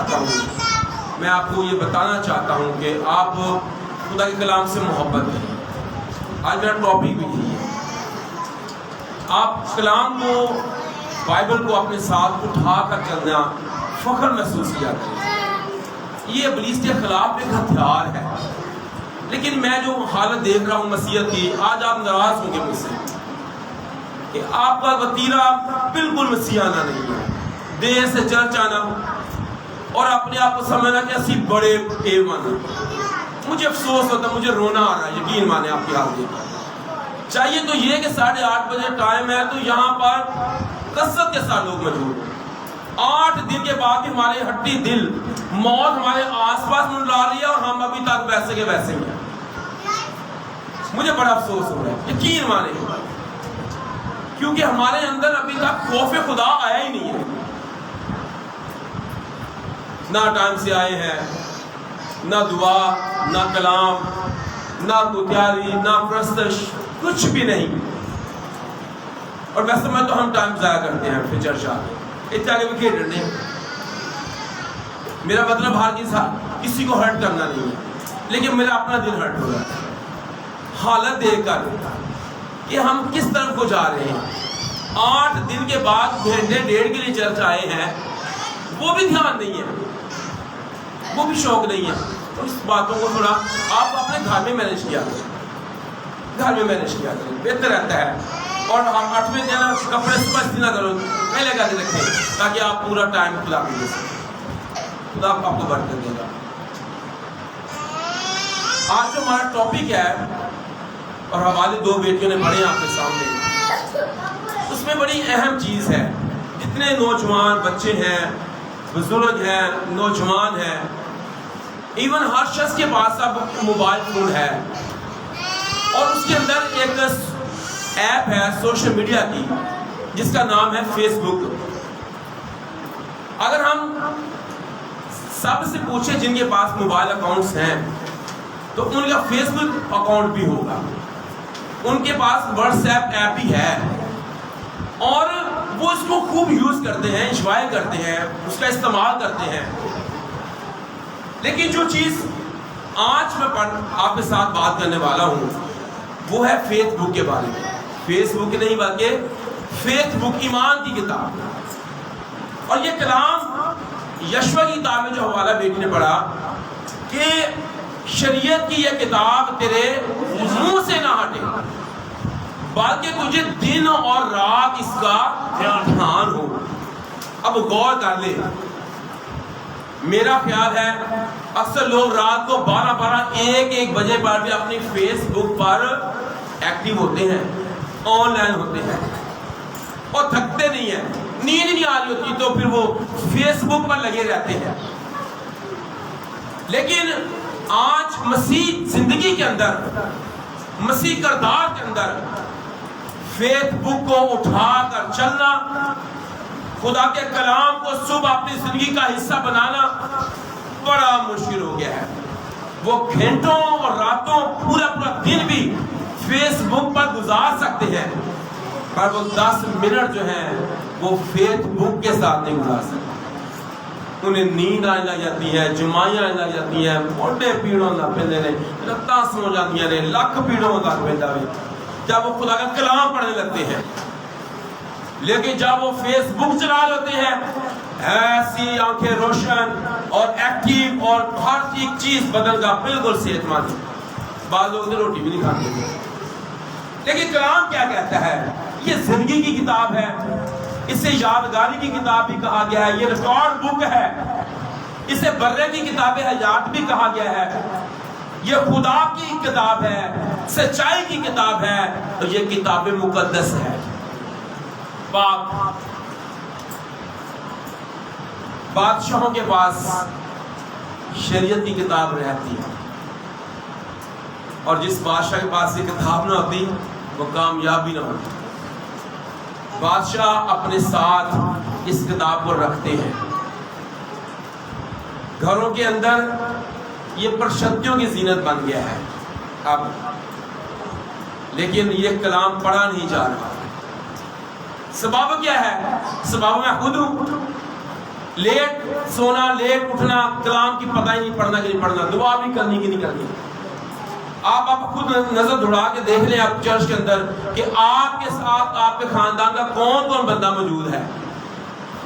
چاہتا ہوں، میں آپ کو یہ بتانا چاہتا ہوں کہ آپ خدا کے کلام سے محبت کریں۔ آج میرا ٹاپک بھی یہی ہے، آپ کلام کو، بائبل کو اپنے ساتھ اٹھا کر چلنا فخر محسوس کیا کریں۔ یہ ابلیس کے خلاف ایک ہتھیار ہے، لیکن میں جو حالت دیکھ رہا ہوں مسیحیت کی، آج آپ ناراض ہوں گے مجھ سے کہ آپ کا وتیرہ بالکل مسیحانہ نہیں ہے۔ دیر سے چرچ آنا اور اپنے آپ کو سمجھنا کہ اسی بڑے ایمان۔ مجھے افسوس ہوتا ہے، مجھے رونا آ رہا ہے، یقین مانے آپ کی حال دیکھ کر۔ چاہیے تو یہ کہ 8:30 بجے ٹائم ہے تو یہاں پر کثرت کے ساتھ لوگ موجود ہیں۔ 8 دن کے بعد بھی ہمارے ہڈی دل موت ہمارے آس پاس منڈلا رہی ہے اور ہم ابھی تک ویسے کے ویسے ہیں۔ مجھے بڑا افسوس ہو رہا ہے، یقین مانے، کیونکہ ہمارے اندر ابھی تک خوف خدا آیا ہی نہیں ہے۔ نہ ٹائم سے آئے ہیں، نہ دعا، نہ کلام، نہ تیاری، نہ پرستش، کچھ بھی نہیں۔ اور ویسے میں تو ہم ٹائم ضائع کرتے ہیں پھر چرچ آتے، اتنے آگے بھی کھیل رہے ہیں۔ میرا مطلب ہر کسی کو ہرٹ کرنا نہیں ہے، لیکن میرا اپنا دل ہرٹ ہو رہا ہے حالت دیکھ کر کہ ہم کس طرف کو جا رہے ہیں۔ 8 دن کے بعد گھنٹے 1.5 کے لیے چرچ آئے ہیں، وہ بھی دھیان نہیں ہے، وہ بھی شوق نہیں ہے۔ تو اس باتوں کو تھوڑا آپ اپنے گھر میں مینیج کیا کریں، گھر میں مینیج کیا کریں، بہتر رہتا ہے۔ اور 8ویں دن کپڑے صبح استری نہ کرو، پہلے کر کے رکھیں تاکہ آپ پورا ٹائم خدا کو دے سکیں۔ خدا آپ کو برکت دے گا۔ آج جو ہمارا ٹاپک ہے اور حوالے 2 بیٹیوں نے پڑھے آپ کے سامنے، اس میں بڑی اہم چیز ہے۔ جتنے نوجوان بچے ہیں، بزرگ ہیں، نوجوان ہیں، ایون ہر شخص کے پاس اب موبائل فون ہے، اور اس کے اندر ایک ایپ ہے سوشل میڈیا کی جس کا نام ہے فیس بک۔ اگر ہم سب سے پوچھیں جن کے پاس موبائل اکاؤنٹس ہیں تو ان کا فیس بک اکاؤنٹ بھی ہوگا، ان کے پاس واٹس ایپ بھی ہے، اور وہ اس کو خوب یوز کرتے ہیں، انجوائے کرتے ہیں، اس کا استعمال کرتے ہیں۔ لیکن جو چیز آج میں آپ کے ساتھ بات کرنے والا ہوں وہ ہے فیس بک کے بارے میں۔ فیس بک نہیں بلکہ فیس بک، ایمان کی کتاب۔ اور یہ کلام یشوع کی کتاب میں جو حوالہ بیٹی نے پڑھا کہ شریعت کی یہ کتاب تیرے منہ سے نہ ہٹے بلکہ تجھے دن اور رات اس کا دھیان ہو۔ اب غور کر لے، میرا خیال ہے اکثر لوگ رات کو 12 1 بجے پر بھی اپنی فیس بک پر ایکٹیو ہوتے ہیں، آن لائن ہوتے ہیں اور تھکتے نہیں ہیں، نیند نہیں آ رہی ہوتی تو پھر وہ فیس بک پر لگے رہتے ہیں۔ لیکن آج مسیح زندگی کے اندر، مسیح کردار کے اندر فیس بک کو اٹھا کر چلنا، خدا کے کلام کو صبح اپنی زندگی کا حصہ بنانا بڑا مشکل ہو گیا ہے۔ وہ گھنٹوں اور راتوں، پورا دن بھی فیس بک پر گزار سکتے ہیں، پر وہ 10 منٹ جو ہیں وہ فیس بک کے ساتھ نہیں گزار سکتے۔ انہیں نیند آنے لگ جاتی ہے، جمائیاں آنے لگ جاتی ہیں، موٹے پیڑوں لگ پیندے نے، لتاں سو جاندیاں نے، لکھ پیڑوں لگ پیندا ہے جب وہ خدا کا کلام پڑھنے لگتے ہیں۔ لیکن جب وہ فیس بک چلا لیتے ہیں، ایسی آنکھیں روشن اور ایکٹیو اور ہر ایک چیز بدل کا بالکل صحت مند۔ بعض لوگ تو روٹی بھی نہیں کھاتے۔ لیکن کلام کیا کہتا ہے؟ یہ زندگی کی کتاب ہے، اسے یادگاری کی کتاب بھی کہا گیا ہے، یہ ریکارڈ بک ہے، اسے برے کی کتاب حیات بھی کہا گیا ہے، یہ خدا کی کتاب ہے، سچائی کی کتاب ہے، اور یہ کتاب مقدس ہے۔ پاک بادشاہوں کے پاس شریعت کی کتاب رہتی ہے، اور جس بادشاہ کے پاس یہ کتاب نہ ہوتی وہ کامیاب بھی نہ ہوتی۔ بادشاہ اپنے ساتھ اس کتاب کو رکھتے ہیں، گھروں کے اندر یہ پرشتیوں کی زینت بن گیا ہے اب، لیکن یہ کلام پڑھا نہیں جا رہا۔ سبب کیا ہے؟ سبب میں خود ہوں۔ لیٹ سونا لیٹ اٹھنا، کلام کی پتہ ہی نہیں پڑھنا کہ نہیں پڑھنا، دعا بھی کرنی کہ نہیں کرنی۔ آپ خود نظر دوڑا کے دیکھ لیں آپ چرچ کے اندر کہ آپ کے ساتھ آپ کے خاندان کا کون کون بندہ موجود ہے،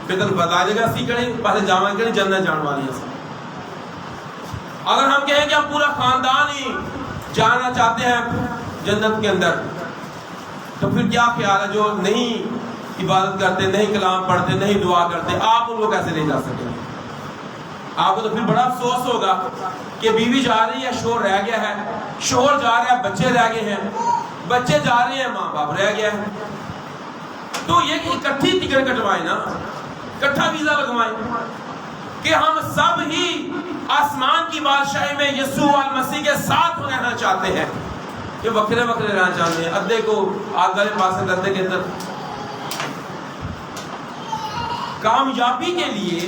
پھر تو بتا دے گا سی کہیں پہلے جانا کہیں جنت جان والی ہے۔ اگر ہم کہیں کہ ہم پورا خاندان ہی جانا چاہتے ہیں جنت کے اندر، تو پھر کیا خیال ہے جو نہیں عبادت کرتے، نہیں کلام پڑھتے، نہیں دعا کرتے، آپ ان کو کیسے لے جا سکیں؟ آپ کو تو پھر بڑا افسوس ہوگا کہ بیوی جا رہی ہے، شوہر رہ گیا ہے، شوہر جا رہا ہے، بچے رہ گئے ہیں، بچے جا رہے ہیں، ماں باپ رہ گیا ہے۔ تو یہ اکٹھی ٹکٹ کٹوائیں نا، اکٹھا ویزا لگوائیں کہ ہم سب ہی آسمان کی بادشاہی میں یسوع المسیح کے ساتھ رہنا چاہتے ہیں، کہ وکھرے وکھرے رہنا چاہتے ہیں، ادھے کو آگے پاس ادھے کے اندر۔ کامیابی کے لیے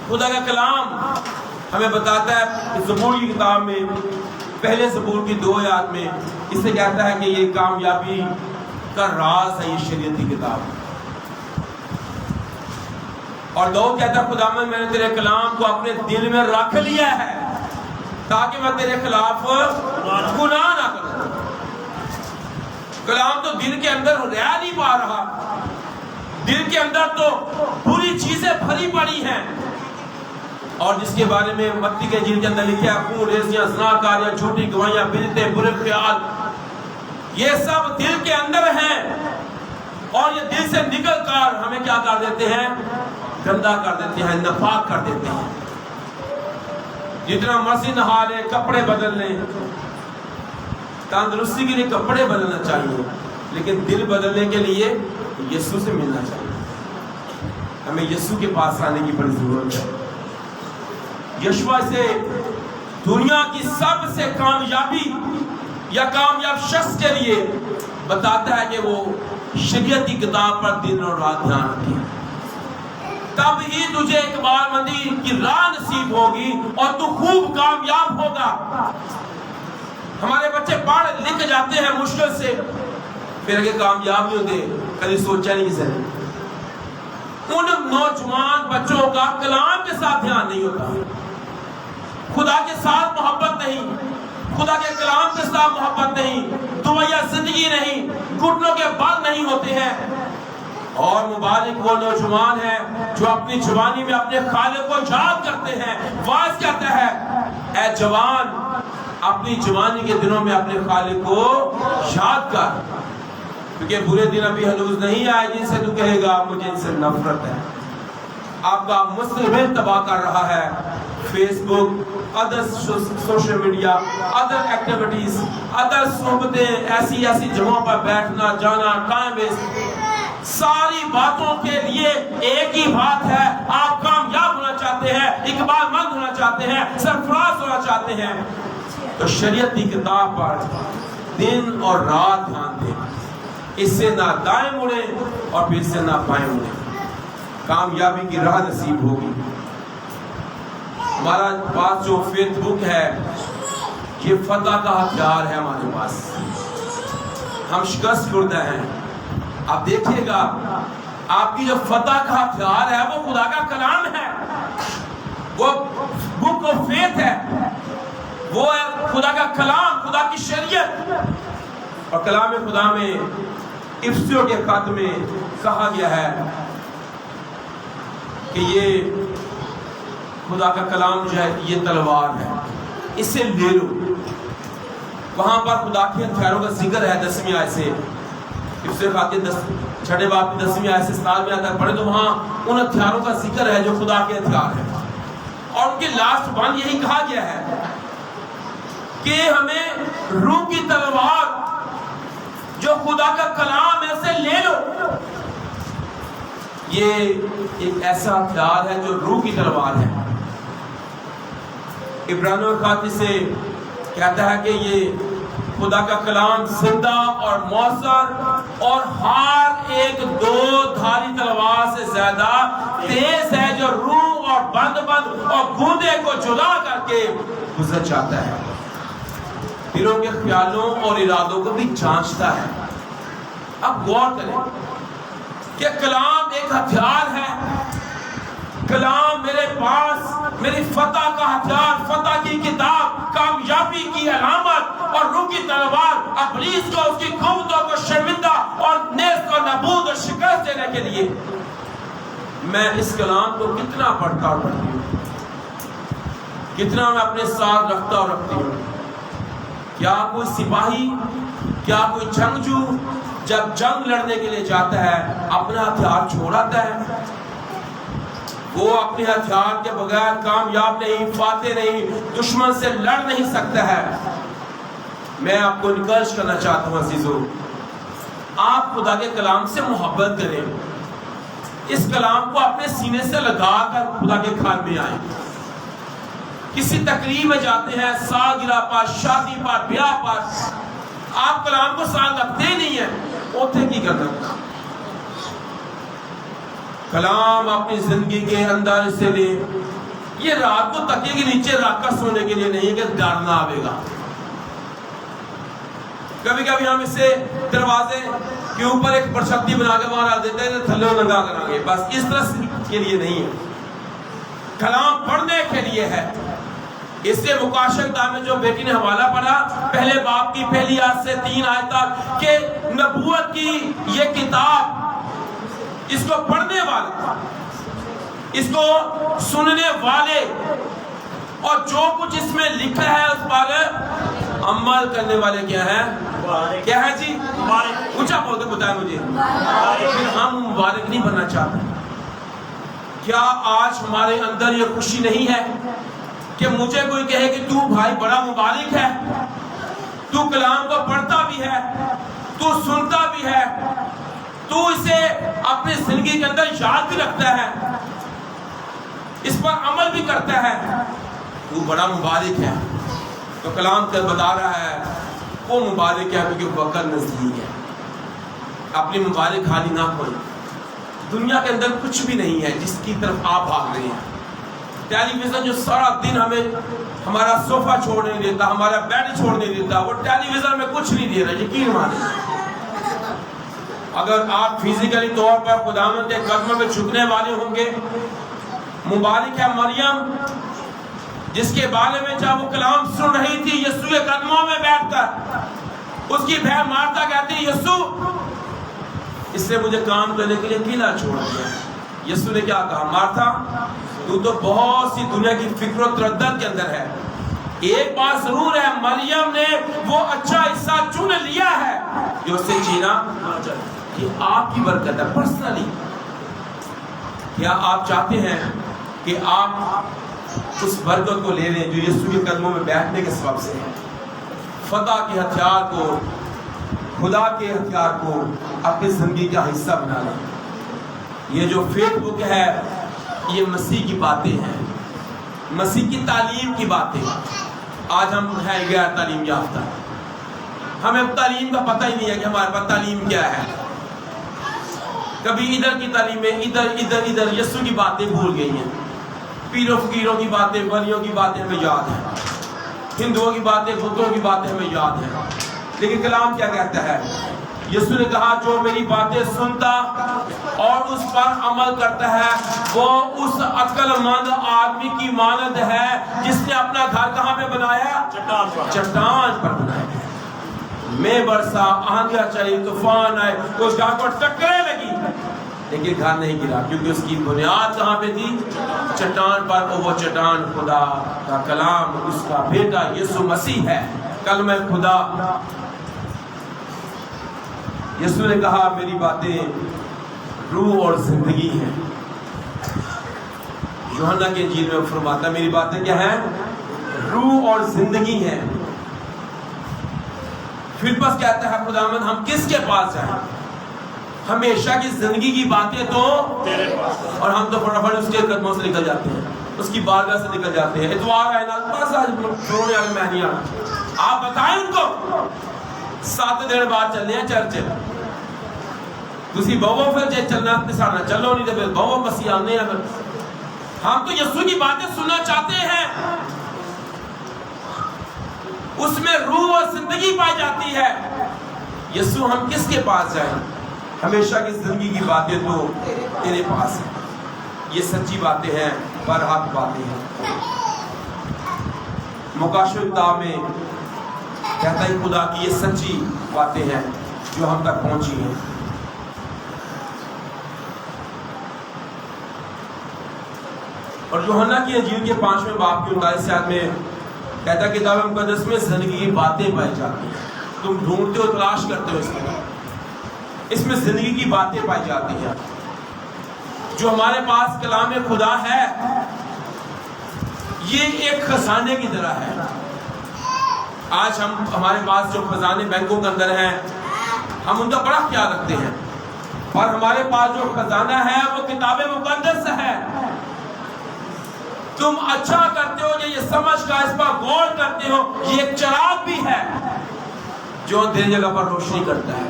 خدا کا کلام ہمیں بتاتا ہے زبور کی کتاب میں، پہلے زبور کی 2 آیات میں اس سے کہتا ہے کہ یہ کامیابی کا راز ہے، یہ شریعت کی کتاب۔ اور لوگ کہتا ہے خدا میں نے تیرے کلام کو اپنے دل میں رکھ لیا ہے تاکہ میں تیرے خلاف گناہ نہ کروں۔ کلام تو دل کے اندر رہ نہیں پا رہا، دل کے اندر تو بری چیزیں بھری پڑی ہیں، اور جس کے بارے میں متی کے انجیل کے اندر لکھا ہے خون ریزیاں، زناکاریاں، جھوٹی گواہیاں، بدعتیں، برے خیال، یہ سب دل کے اندر ہیں، اور یہ دل سے نکل کر ہمیں کیا کر دیتے ہیں؟ گندا کر دیتے ہیں، ناپاک کر دیتے ہیں۔ جتنا مرضی نہا لیں، کپڑے بدل لیں، تندرستی کے لیے کپڑے بدلنا چاہیے، لیکن دل بدلنے کے لیے یسوع سے ملنا چاہیے۔ ہمیں یسوع کے پاس آنے کی بڑی ضرورت ہے۔ یشوع سے دنیا کی سب سے کامیابی یا کامیاب شخص کے لیے بتاتا ہے کہ وہ شریعت کی کتاب پر دن اور رات دھیان رکھے، تب ہی تجھے اقبال مندی کی راہ نصیب ہوگی اور تو خوب کامیاب ہوگا۔ ہمارے بچے پڑھ لکھ جاتے ہیں مشکل سے، پھر اگر کامیاب نہیں ہوتے، کبھی سوچا نہیں کسی نے۔ ان نوجوان بچوں کا کلام کے ساتھ دھیان نہیں ہوتا، خدا کے ساتھ محبت نہیں، خدا کے کلام کے ساتھ محبت نہیں، دویا زندگی نہیں، گھٹنوں کے بل نہیں ہوتے ہیں۔ اور مبارک وہ نوجوان ہیں جو اپنی جوانی میں اپنے خالق کو یاد کرتے ہیں۔ واعظ کہتا ہے اے جوان اپنی جوانی کے دنوں میں اپنے خالق کو یاد کر، کیونکہ برے دن ابھی ہنوز نہیں آئے جن سے تو کہے گا مجھے ان سے نفرت ہے۔ آپ کا مستقبل تباہ کر رہا ہے فیس بک، ادر سوشل میڈیا، ادر ایکٹیویٹیز، ادر صحبتیں، ایسی جگہوں پر بیٹھنا جانا، ٹائم ویسٹ، ساری باتوں کے لیے ایک ہی بات ہے، آپ کامیاب ہونا چاہتے ہیں، اقبال مند ہونا چاہتے ہیں، سرفراز ہونا چاہتے ہیں، تو شریعت کی کتاب پر دن اور رات دھیان دیں، اس سے نہ دائیں مڑیں اور پھر سے نہ بائیں مڑیں، کامیابی کی راہ نصیب ہوگی۔ ہمارا پاس جو فیس بک ہے یہ فتح کا ہتھیار ہے ہمارے پاس، ہم شکست خوردہ ہیں۔ آپ دیکھیے گا آپ کی جو فتح کا ہتھیار ہے وہ خدا کا کلام ہے، وہ بک آف فیتھ ہے، وہ ہے خدا کا کلام، خدا کی شریعت۔ اور کلام خدا میں افسیوں کے خط میں کہا گیا ہے کہ یہ خدا کا کلام جو ہے یہ تلوار ہے، اسے لے لو۔ وہاں پر خدا کے ہتھیاروں کا ذکر ہے 10ویں آیت سے، افسیوں خاطر 6 باب کی 10ویں آیت سے 7ویں آیت تک پڑھے تو وہاں ان ہتھیاروں کا ذکر ہے جو خدا کے ہتھیار ہے، اور ان کی لاسٹ بات یہی کہا گیا ہے کہ ہمیں روح کی تلوار جو خدا کا کلام ہے اسے لے لو۔ یہ ایک ایسا ہتھیار ہے جو روح کی تلوار ہے۔ عبرانیوں خاطر سے کہتا ہے کہ یہ خدا کا کلام زندہ اور مؤثر اور ہر ایک 2 دھاری تلوار سے زیادہ تیز ہے، جو روح اور بند اور گردے کو جدا کر کے گزر جاتا ہے، دلوں کے خیالوں اور ارادوں کو بھی جانچتا ہے۔ اب غور کریں کہ کلام ایک ہتھیار ہے کلام میرے پاس میری فتح کا ہتھیار، فتح کی کتاب، کامیابی کی علامت اور روح کی تلوار، ابلیس کو اس کی قوتوں کو شرمندہ اور نیست و نابود اور شکست دینے کے لیے میں اس کلام کو کتنا پڑھتا اور پڑھتی ہوں، کتنا میں اپنے ساتھ رکھتا اور رکھتی ہوں۔ کیا کوئی سپاہی، کیا کوئی جنگجو جب جنگ لڑنے کے لیے جاتا ہے اپنا ہتھیار چھوڑ آتا ہے؟ وہ اپنے ہتھیار کے بغیر کامیاب نہیں، فاتح نہیں، دشمن سے لڑ نہیں سکتا ہے۔ میں آپ کو انکریج کرنا چاہتا ہوں عزیزو، آپ خدا کے کلام سے محبت کریں، اس کلام کو اپنے سینے سے لگا کر خدا کے گھر میں آئیں۔ کسی تقریب میں جاتے ہیں، سالگرہ پر، شادی پر، بیاہ پر، آپ کلام کو ساتھ رکھتے ہی نہیں ہیں، اوتھے کی کرنا۔ کلام اپنی زندگی کے اندر سے لے، یہ رات کو تکیے کے نیچے رات کا سونے کے لیے نہیں ہے کہ ڈر نہ آئے گا۔ کبھی کبھی ہم اسے دروازے کے اوپر ایک پرچھتی بنا کے وہاں رکھ دیتے ہیں، تھلے لگا کریں گے، بس اس طرح کے لیے نہیں ہے، کلام پڑھنے کے لیے ہے۔ اس سے مکاشفہ میں جو بیٹی نے حوالہ پڑھا پہلے باب کی پہلی آیت سے 3 آیت تک کہ نبوت کی یہ کتاب، اس کو پڑھنے والے، اس کو سننے والے اور جو کچھ اس میں لکھا ہے اس پر عمل کرنے والے کیا ہیں؟ کیا ہے جی؟ اونچا بول کے بتائیں مجھے۔ پھر ہم مبارک نہیں بننا چاہتے؟ کیا آج ہمارے اندر یہ خوشی نہیں ہے کہ مجھے کوئی کہے کہ تو بھائی بڑا مبارک ہے، تو کلام کو پڑھتا بھی ہے، تو سنتا بھی ہے، تو اسے اپنی زندگی کے اندر یاد بھی رکھتا ہے، اس پر عمل بھی کرتا ہے، تو بڑا مبارک ہے؟ تو کلام کل بتا رہا ہے وہ مبارک ہے کیونکہ وقت نزدیک ہے۔ اپنی مبارک خالی نہ کھولیں، دنیا کے اندر کچھ بھی نہیں ہے جس کی طرف آپ بھاگ رہے ہیں۔ ٹیلی ویژن جو سارا دن ہمیں ہمارا صوفہ چھوڑ نہیں دیتا، ہمارا بیڈ چھوڑ نہیں دیتا، وہ ٹیلی ویژن میں کچھ نہیں دے رہا، یقین مانیں۔ اگر آپ فزیکلی طور پر خداوند کے قدموں میں جھکنے والے ہوں گے، مبارک ہے مریم جس کے بارے میں جب وہ کلام سن رہی تھی یسوع کے قدموں میں بیٹھ کر، اس کی بہن مارتا کہتی ہے یسوع اس سے مجھے کام کرنے کے لیے اکیلا چھوڑ دیا۔ یسوع نے کیا کہا؟ مارتا تو بہت سی دنیا کی فکر و تردد کے اندر ہے، ایک بات ضرور ہے، مریم نے وہ اچھا حصہ چن لیا ہے جو اس سے چھینا کہ آپ کی برکت ہے پرسنلی۔ کیا آپ چاہتے ہیں کہ آپ اس برکت کو لے لیں جو یسوع کے قدموں میں بیٹھنے کے سبب سے ہے؟ فتح کے ہتھیار کو، خدا کے ہتھیار کو اپنی زندگی کا حصہ بنا لیں۔ یہ جو فیس بک ہے یہ مسیح کی باتیں ہیں، مسیح کی تعلیم کی باتیں۔ آج ہم ہیں غیر تعلیم یافتہ، ہمیں تعلیم کا پتہ ہی نہیں ہے کہ ہمارے پاس تعلیم کیا ہے۔ کبھی ادھر کی تعلیمیں ادھر یسوع کی باتیں بھول گئی ہیں، پیروں فقیروں کی باتیں، ولیوں کی باتیں ہمیں یاد ہیں، ہندوؤں کی باتیں، بتوں کی باتیں ہمیں یاد ہیں، لیکن کلام کیا کہتا ہے؟ یسوع نے کہا جو میری باتیں سنتا اور اس پر عمل کرتا ہے وہ اس عقل مند آدمی کی مانند ہے جس نے اپنا گھر کہاں پہ بنایا؟ چٹان پر بنایا۔ میں برسا، آندھیاں چلی، طوفان آئے، اس گھر کو ٹکرے لگی لیکن گھر نہیں گرا کیونکہ اس کی بنیاد کہاں پہ تھی؟ چٹان پر، اور وہ چٹان خدا کا کلام، اس کا بیٹا یسوع مسیح ہے، کلمہ خدا۔ یسوع نے کہا میری باتیں روح اور زندگی ہیں۔ یوحنا کے انجیل میں فرماتا ہے میری باتیں کیا ہیں؟ روح اور زندگی ہیں۔ فلپس کہتا ہے خداوند ہم کس کے پاس جائیں؟ ہمیشہ کی زندگی کی باتیں تو تیرے پاس، اور ہم تو فٹافٹ اس کے قدموں سے نکل جاتے ہیں، اس کی بارگاہ سے نکل جاتے ہیں۔ اتوار ہے نا، بس آج رونے والے میں نہیں آنا، آپ بتائیں ان کو 7 دن بعد چلنے ہیں چرچ، تسی بہو پھر جے چلنا پسانا چلو نہیں تو پھر بہو مسیح آنے ہیں۔ ہم تو یسوع کی باتیں سننا چاہتے ہیں، اس میں روح اور زندگی پائی جاتی ہے۔ یسوع ہم کس کے پاس جائیں؟ ہمیشہ کی زندگی کی باتیں تو تیرے پاس ہیں۔ یہ سچی باتیں ہیں، برحق باتیں ہیں۔ مکاشف کتاب میں کہتا ہے خدا کی یہ سچی باتیں ہیں جو ہم تک پہنچی ہیں۔ اور یوحنا کی انجیل کے 5ویں باب کی 39 آیت میں کہتا ہے کتاب مقدس میں زندگی کی باتیں پائی جاتی ہیں۔ تم ڈھونڈتے ہو، تلاش کرتے ہو، اس میں زندگی کی باتیں پائی جاتی ہیں۔ جو ہمارے پاس کلام خدا ہے یہ ایک خزانے کی طرح ہے۔ آج ہمارے پاس جو خزانے بینکوں کے اندر ہیں ہم ان کا بڑا خیال رکھتے ہیں، اور ہمارے پاس جو خزانہ ہے وہ کتاب مقدس ہے۔ تم اچھا کرتے ہو یہ سمجھ کر اس پر غور کرتے ہو، یہ ایک چراغ بھی ہے جو اندھیری جگہ پر روشنی کرتا ہے۔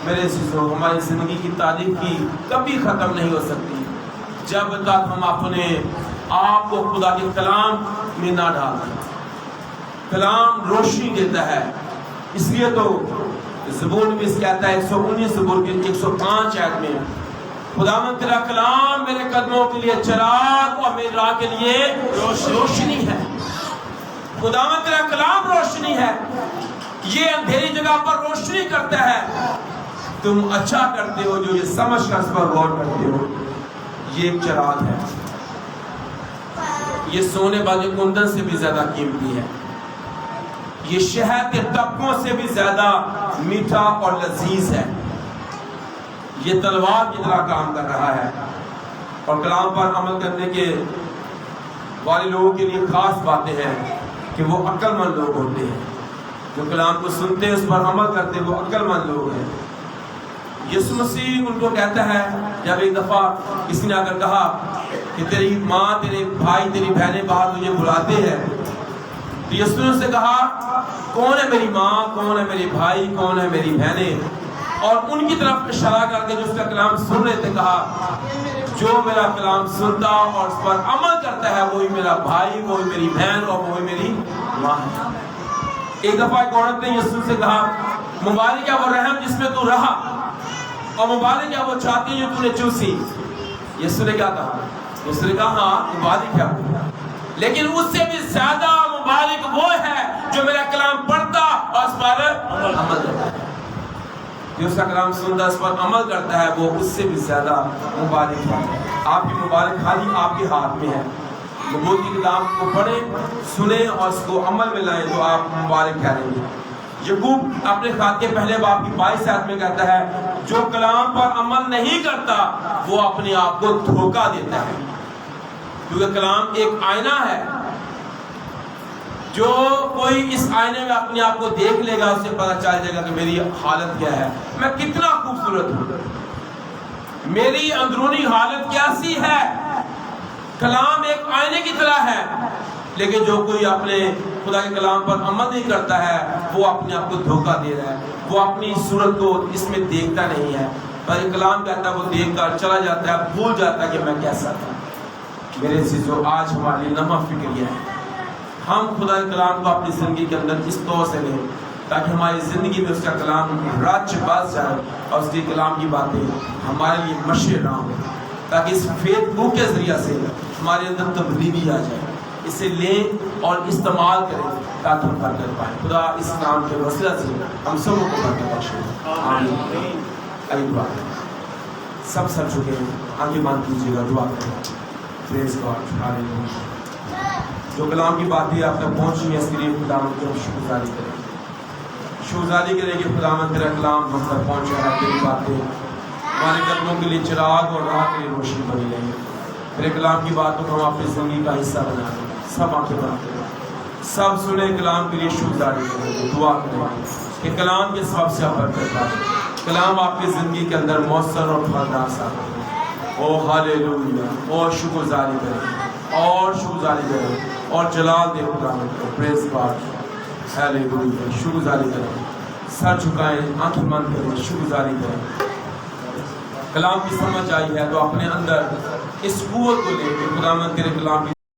میرے عزیزو، ہماری زندگی کی تعریف کی کبھی ختم نہیں ہو سکتی جب تک ہم اپنے آپ کو خدا کے کلام میں نہ ڈالیں۔ کلام روشنی دیتا ہے، اس لیے تو زبور میں اس کہتا ہے 119 زبور کے 105 آیت میں خداوند تیرا کلام میرے قدموں کے لیے چراغ اور میری راہ کے لیے روشنی ہے۔ خداوند تیرا کلام روشنی ہے، یہ اندھیری جگہ پر روشنی کرتا ہے۔ تم اچھا کرتے ہو جو یہ سمجھ کر اس پر غور کرتے ہو، یہ ایک چراغ ہے، یہ سونے والے کندن سے بھی زیادہ قیمتی ہے، یہ شہد کے ٹپکوں سے بھی زیادہ میٹھا اور لذیذ ہے، یہ تلوار کی طرح کام کر رہا ہے۔ اور کلام پر عمل کرنے کے والے لوگوں کے لیے خاص باتیں ہیں کہ وہ عقل مند لوگ ہوتے ہیں، جو کلام کو سنتے ہیں اس پر عمل کرتے ہیں، وہ عقل مند لوگ ہیں۔ یسوع مسیح ان کو کہتا ہے، جب ایک دفعہ کسی نے آ کر کہا کہ تیری ماں، تیرے بھائی، تیری بہنیں باہر تجھے بلاتے ہیں، تو یسوع نے اس سے کہا کون ہے میری ماں، کون ہے میرے بھائی، کون ہے میری بہنیں، اور ان کی طرف اشارہ کر کے جو اس کا کلام سن رہے تھے کہا جو میرا کلام سنتا اور اس پر عمل کرتا ہے وہی میرا بھائی، وہی میری بہن اور وہی میری ماں ہے۔ ایک دفعہ ایک عورت نے یسوع سے کہا مبارک ہے وہ رحم جس میں تو رہا، اور مبارک ہے وہ چھاتی جو تو نے چوسی۔ یسوع نے کیا کہا؟ یسوع نے کہا ہاں مبارک ہے وہ، لیکن اس سے بھی زیادہ مبارک وہ ہے جو میرا کلام پڑھتا اور اس پر عمل کرتا ہے۔ جو اس کا کلام سنتا اس پر عمل کرتا ہے وہ اس سے بھی زیادہ مبارک ہے۔ آپ کی مبارک خالی آپ کے ہاتھ میں ہے۔ نبوت کی کتاب کو پڑھیں، سنیں اور اس کو عمل میں لائیں تو آپ مبارک ٹھہریں گے۔ یعقوب اپنے خط کے پہلے باب کی 22 آیت میں کہتا ہے جو کلام پر عمل نہیں کرتا وہ اپنے آپ کو دھوکہ دیتا ہے، کیونکہ کلام ایک آئینہ ہے۔ جو کوئی اس آئینے میں اپنے آپ کو دیکھ لے گا اسے پتہ چل جائے گا کہ میری حالت کیا ہے، میں کتنا خوبصورت ہوں، میری اندرونی حالت کیسی ہے۔ کلام ایک آئینے کی طرح ہے، لیکن جو کوئی اپنے خدا کے کلام پر عمل نہیں کرتا ہے وہ اپنے آپ کو دھوکہ دے رہا ہے، وہ اپنی صورت کو اس میں دیکھتا نہیں ہے، پر کلام کہتا ہے وہ دیکھ کر چلا جاتا ہے، بھول جاتا ہے کہ میں کیسا تھا۔ میرے عزیزو، آج ہمارے لیے لمحہ فکر یہ ہے ہم خدا کے کلام کو اپنی زندگی کے اندر اس طور سے لیں تاکہ ہماری زندگی میں اس کا کلام رچ بس جائے اور اس کے کلام کی باتیں ہمارے لیے مشعل نہ ہوں، تاکہ اس فیس بک کے ذریعہ سے ہمارے اندر تبدیلی آ جائے۔ اسے لیں اور استعمال کریں تاکہ ہم برکت پائیں۔ خدا اس کام کے وسیلہ سے ہم سب کو برکت بخشے، آمین۔ آئیے دعا کریں، سب سر جھکے آنکھیں بند کیجیے گا، دعا کریں۔ پریز گاڈ، ہاللیلویا۔ جو کلام کی باتیں آپ تک پہنچی ہیں اس کے لیے خداوند کی ہم شکرگزاری کریں، شکرگزاری کریں کہ خداوند تیرا کلام ہم تک پہنچا ہے، تیری باتیں ہمارے قدموں کے لیے چراغ اور راہ کے لیے روشنی بنی رہیں۔ تیرے کلام کی باتوں کو ہم اپنی زندگی کا حصہ بنا لیں۔ سب آنکھیں بند کریں، سب سنیں، کلام کے لیے شکرگزاری کریں، دعا کریں کہ کلام کے سبب سے آپ برکت پائیں، کلام آپ کی زندگی کے اندر مؤثر اور پھلدار ثابت ہو۔ او ہاللیلویا، اور شکرگزاری کریں اور شکرگزاری کریں اور جلال دے خداوند کو۔ پریز گاڈ، ہاللیلویا۔ شکرگزاری کریں، سر جھکائیں، آنکھیں بند کریں، شکرگزاری کریں۔ کلام کی سمجھ آئی ہے تو اپنے اندر اس قوت کو لے کے خداوند تیرے کلام کی